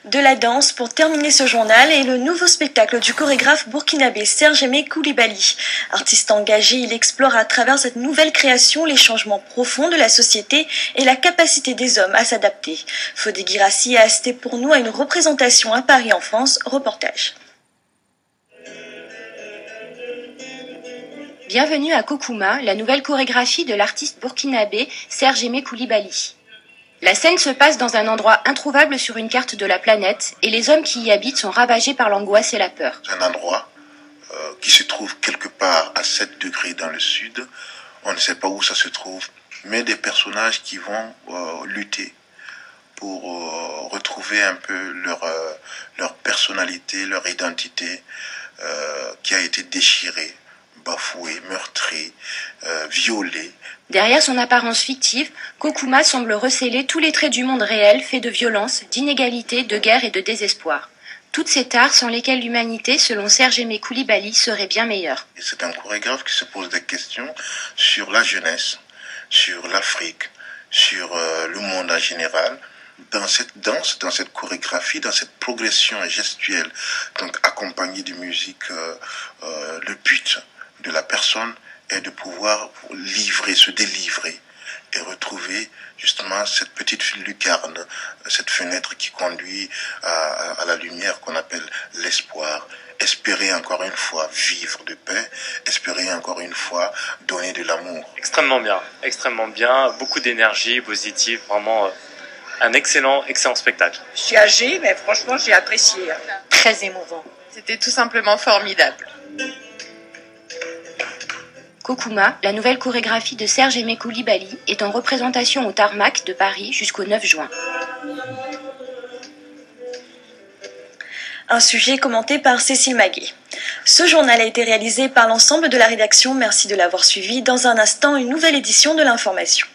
De la danse pour terminer ce journal et le nouveau spectacle du chorégraphe burkinabé Serge Aimé Coulibaly. Artiste engagé, il explore à travers cette nouvelle création les changements profonds de la société et la capacité des hommes à s'adapter. Fodé Guirassi a assisté pour nous à une représentation à Paris en France. Reportage. Bienvenue à Kokouma, la nouvelle chorégraphie de l'artiste burkinabé Serge Aimé Coulibaly. La scène se passe dans un endroit introuvable sur une carte de la planète et les hommes qui y habitent sont ravagés par l'angoisse et la peur. C'est un endroit qui se trouve quelque part à 7 degrés dans le sud. On ne sait pas où ça se trouve, mais des personnages qui vont lutter pour retrouver un peu leur personnalité, leur identité qui a été déchirée, bafouée, meurtrie, violée. Derrière son apparence fictive, Kokouma semble recéler tous les traits du monde réel fait de violence, d'inégalité, de guerre et de désespoir. Toutes ces tares sans lesquelles l'humanité, selon Serge Aimé Coulibaly, serait bien meilleure. C'est un chorégraphe qui se pose des questions sur la jeunesse, sur l'Afrique, sur le monde en général. Dans cette danse, dans cette chorégraphie, dans cette progression gestuelle, donc accompagnée de musique, le but de la personne est de pouvoir se délivrer et retrouver justement cette petite lucarne, cette fenêtre qui conduit à la lumière qu'on appelle l'espoir. Espérer encore une fois vivre de paix, espérer encore une fois donner de l'amour. Extrêmement bien, beaucoup d'énergie positive, vraiment un excellent spectacle. Je suis âgée, mais franchement j'ai apprécié. Très émouvant. C'était tout simplement formidable. Kokouma, la nouvelle chorégraphie de Serge Aimé Coulibaly, est en représentation au Tarmac de Paris jusqu'au 9 juin. Un sujet commenté par Cécile Maguet. Ce journal a été réalisé par l'ensemble de la rédaction. Merci de l'avoir suivi. Dans un instant, une nouvelle édition de l'information.